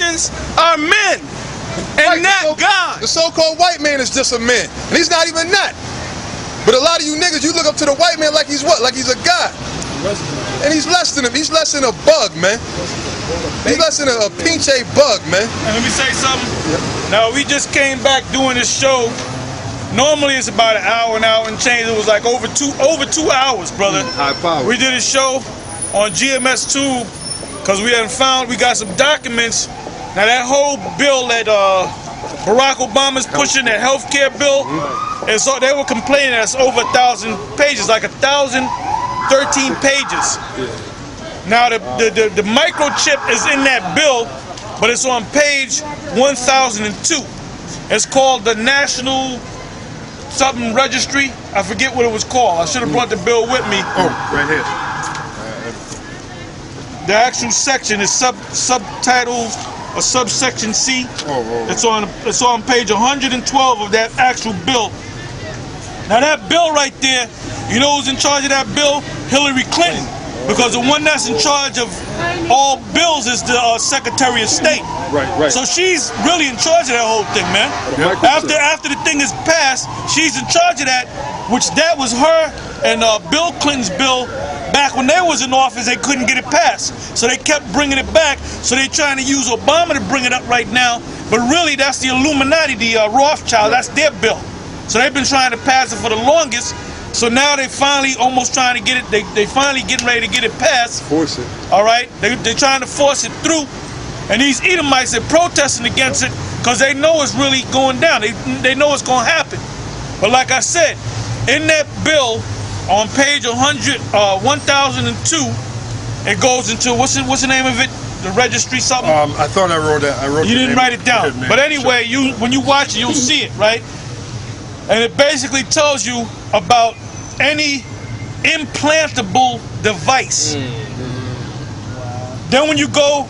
are men and not God. The so-called white man is just a man, and he's not even that. But a lot of you niggas, you look up to the white man like he's what? Like he's a god. And he's less than him. He's less than a bug, man. He's less than a pinche bug, man. And let me say something. Now, we just came back doing this show. Normally it's about an hour and change. It was like over two hours, brother. High power. We did a show on GMS 2 because we got some documents. Now that whole bill that Barack Obama's pushing, that health care bill, and so they were complaining that it's over 1,000 pages, like 1,013 pages. Now the microchip is in that bill, but it's on page 1002. It's called the National something registry. I forget what it was called. I should have brought the bill with me. Oh, right here. The actual section is subtitles or subsection C. It's on page 112 of that actual bill. Now that bill right there, you know who's in charge of that bill? Hillary Clinton. Because the one that's in charge of all bills is the Secretary of State. Right. So she's really in charge of that whole thing, man. After the thing is passed, she's in charge of that, which that was her and Bill Clinton's bill. Back when they was in office, they couldn't get it passed. So they kept bringing it back. So they're trying to use Obama to bring it up right now. But really, that's the Illuminati, the Rothschild, that's their bill. So they've been trying to pass it for the longest. So now they finally almost trying to get it, they finally getting ready to get it passed. Force it. All right? They're trying to force it through. And these Edomites, they're protesting against it because they know it's really going down. They know it's going to happen. But like I said, in that bill, on page 1002, it goes into, what's the name of it? The registry something? I thought I wrote that. You didn't write it down. But anyway, when you watch it, you'll see it, right? And it basically tells you about any implantable device. Then when you go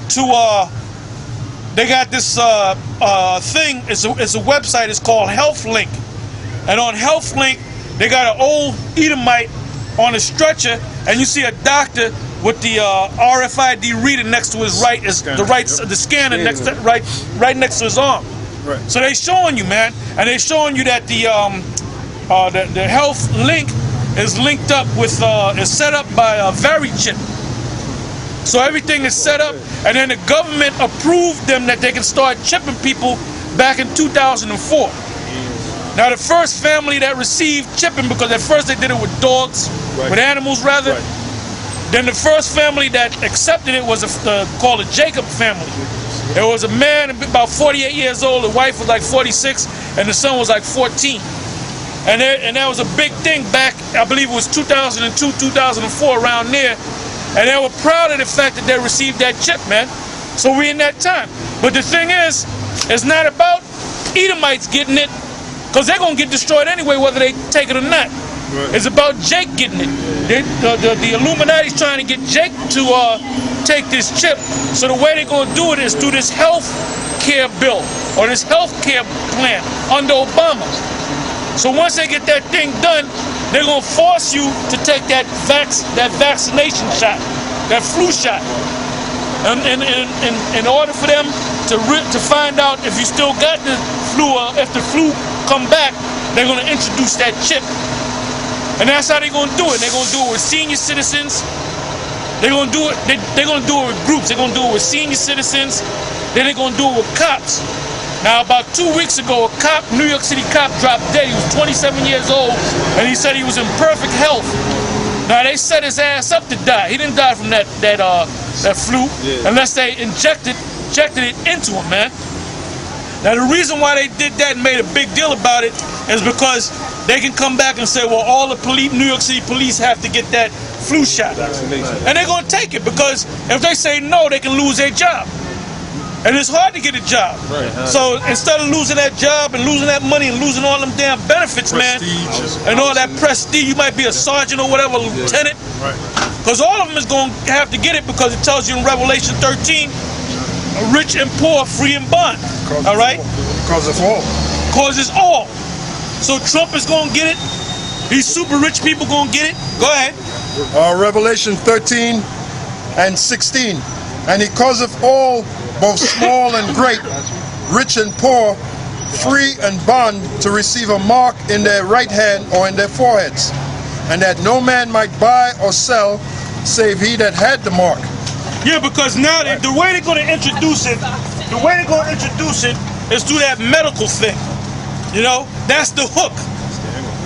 to, they got this thing, it's a website, it's called HealthLink. And on HealthLink, they got an old Edomite on a stretcher, and you see a doctor with the RFID reader next to his the scanner right next to his arm. Right. So they showing you, man, and they showing you that the health link is linked up with is set up by a VeriChip. So everything is set up, and then the government approved them that they can start chipping people back in 2004. Now the first family that received chipping, because at first they did it with dogs, with animals rather. Then the first family that accepted it was called the Jacob family. It was a man about 48 years old, the wife was like 46, and the son was like 14. And that was a big thing back, I believe it was 2002, 2004, around there. And they were proud of the fact that they received that chip, man. So we're in that time. But the thing is, it's not about Edomites getting it, because they're going to get destroyed anyway, whether they take it or not. It's about Jake getting it. The Illuminati's trying to get Jake to take this chip. So the way they're going to do it is through this health care bill or this health care plan under Obama. So once they get that thing done, they're going to force you to take that vaccination shot, that flu shot. And in order for them to find out if you still got the flu or if the flu come back, they're going to introduce that chip. And that's how they're going to do it. They're going to do it with senior citizens. They're going to do it. They're going to do it with groups. They're going to do it with senior citizens. Then they're going to do it with cops. Now, about 2 weeks ago, a cop, New York City cop, dropped dead. He was 27 years old, and he said he was in perfect health. Now they set his ass up to die. He didn't die from that flu, unless they injected it into him, man. Now the reason why they did that and made a big deal about it is because they can come back and say, well, all the New York City police have to get that flu shot. And they're going to take it, because if they say no, they can lose their job. And it's hard to get a job. So instead of losing that job and losing that money and losing all them damn benefits, man, and all that prestige, you might be a sergeant or whatever, lieutenant. Because all of them is going to have to get it, because it tells you in Revelation 13, rich and poor, free and bond. All right? Causes all. Causes all. So Trump is going to get it. These super rich people going to get it. Go ahead. Revelation 13 and 16. And he causeth all both small and great, rich and poor, free and bond, to receive a mark in their right hand or in their foreheads, and that no man might buy or sell save he that had the mark. Yeah, because now the way they're going to introduce it, is through that medical thing. You know, that's the hook.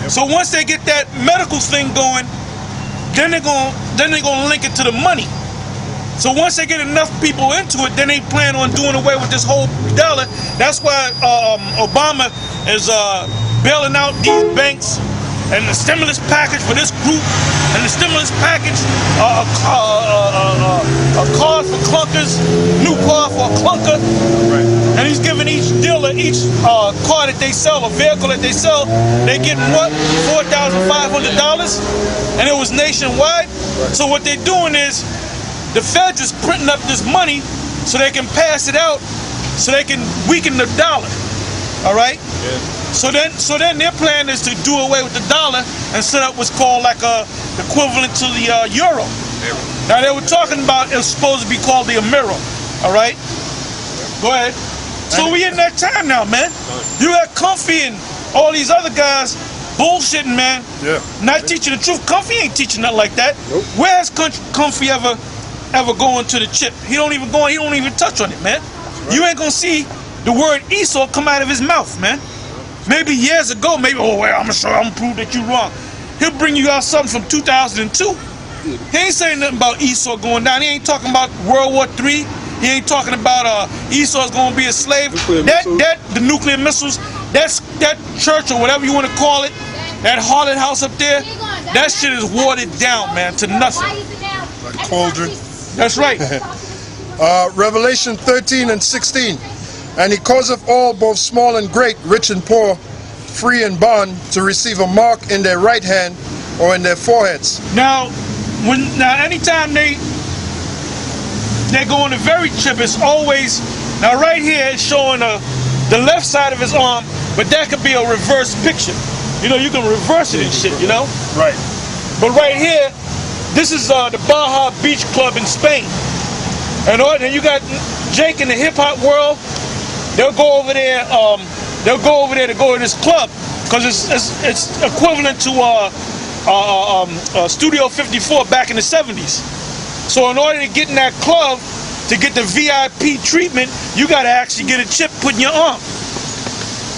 So once they get that medical thing going, then they're gonna link it to the money. So once they get enough people into it, then they plan on doing away with this whole dollar. That's why Obama is bailing out these banks, and the stimulus package for this group, and the stimulus package, cars for clunkers, new car for a clunker. Right. And he's giving each dealer, each car that they sell, a vehicle that they sell, they getting what? $4,500? And it was nationwide. Right. So what they're doing is, the feds is printing up this money so they can pass it out, so they can weaken the dollar. All right? Yeah. So then their plan is to do away with the dollar and set up what's called like a equivalent to the euro. Now they were talking about it's supposed to be called the Amero. All right? Go ahead. So we in that time now, man. You got Comfy and all these other guys bullshitting, man. Yeah. Not teaching the truth. Comfy ain't teaching nothing like that. Nope. Where has Comfy ever going to the chip? He don't even touch on it, man. Right. You ain't gonna see the word Esau come out of his mouth, man. Maybe years ago, I'm gonna prove that you're wrong. He'll bring you out something from 2002. He ain't saying nothing about Esau going down. He ain't talking about World War III. He ain't talking about Esau's gonna be a slave. The nuclear missiles, that church or whatever you want to call it, that harlot house up there, that shit is watered down, man, to nothing. Like cauldron. That's right. Revelation 13 and 16. And he causeth all, both small and great, rich and poor, free and bond, to receive a mark in their right hand or in their foreheads. Now anytime they go on the very chip, it's always, now right here it's showing the left side of his arm, but that could be a reverse picture. You know, you can reverse it and shit, you know? Right. But right here, this is the Tahar Beach Club in Spain. And then you got Jake in the hip hop world. They'll go over there to go to this club because it's equivalent to Studio 54 back in the 70s. So in order to get in that club, to get the VIP treatment, you got to actually get a chip put in your arm.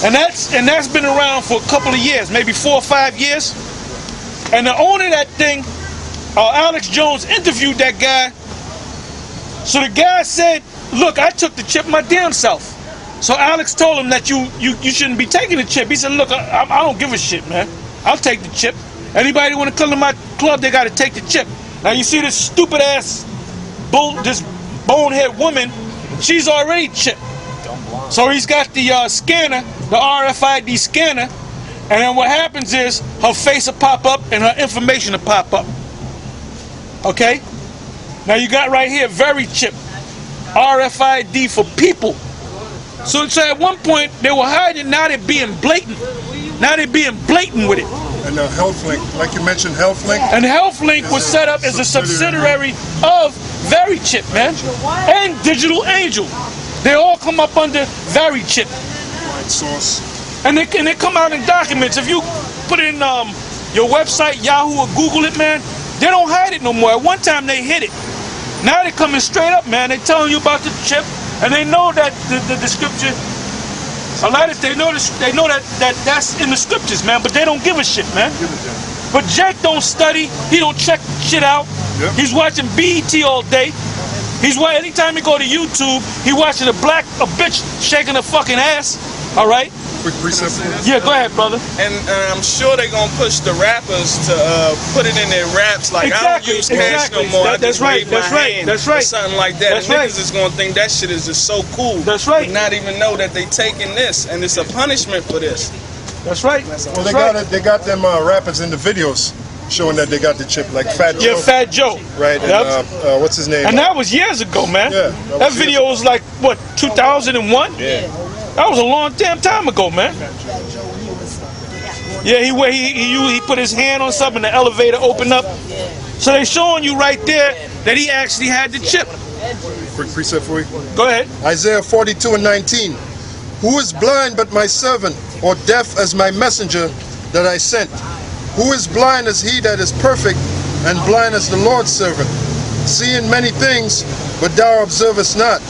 And that's been around for a couple of years, maybe 4 or 5 years. And the owner of that thing, Alex Jones, interviewed that guy. So the guy said, look, I took the chip my damn self. So Alex told him that you shouldn't be taking the chip. He said, look, I don't give a shit, man. I'll take the chip. Anybody want to come to my club, they got to take the chip. Now you see this stupid ass, this bonehead woman, she's already chipped. So he's got the scanner, the RFID scanner, and then what happens is her face will pop up and her information will pop up. Okay? Now you got right here, very chip, RFID for people. So at one point they were hiding, now they're being blatant. Now they're being blatant with it. And HealthLink, like you mentioned, HealthLink. And HealthLink was set up as a subsidiary of VeriChip, man, and Digital Angel. They all come up under VeriChip. Right, source. And they come out in documents. If you put in your website, Yahoo or Google it, man, they don't hide it no more. At one time they hid it. Now they're coming straight up, man. They're telling you about the chip, and they know that the scripture. A lot of they know that's in the scriptures, man, but they don't give a shit, man. But Jake don't study. He don't check shit out. Yep. He's watching BET all day. Anytime he go to YouTube, he watching a bitch shaking her fucking ass. All right. Quick precept. Yeah, go ahead, brother. And I'm sure they're gonna push the rappers to put it in their raps like I don't use cash no more. That's right. That's right. Something like that. That's and right. Niggas is gonna think that shit is just so cool. That's right. But not even know that they taking this and it's a punishment for this. That's right. Well, they got them rappers in the videos showing that they got the chip, like Fat Joe. Yeah, Fat Joe. Right. Yep. And what's his name? And that was years ago, man. Yeah. That video was like what, 2001? Yeah. That was a long damn time ago, man. Yeah, he put his hand on something, the elevator opened up. So they showing you right there that he actually had the chip. quick precept for you. Go ahead. Isaiah 42:19. Who is blind but my servant, or deaf as my messenger that I sent? Who is blind as he that is perfect, and blind as the Lord's servant? Seeing many things, but thou observest not.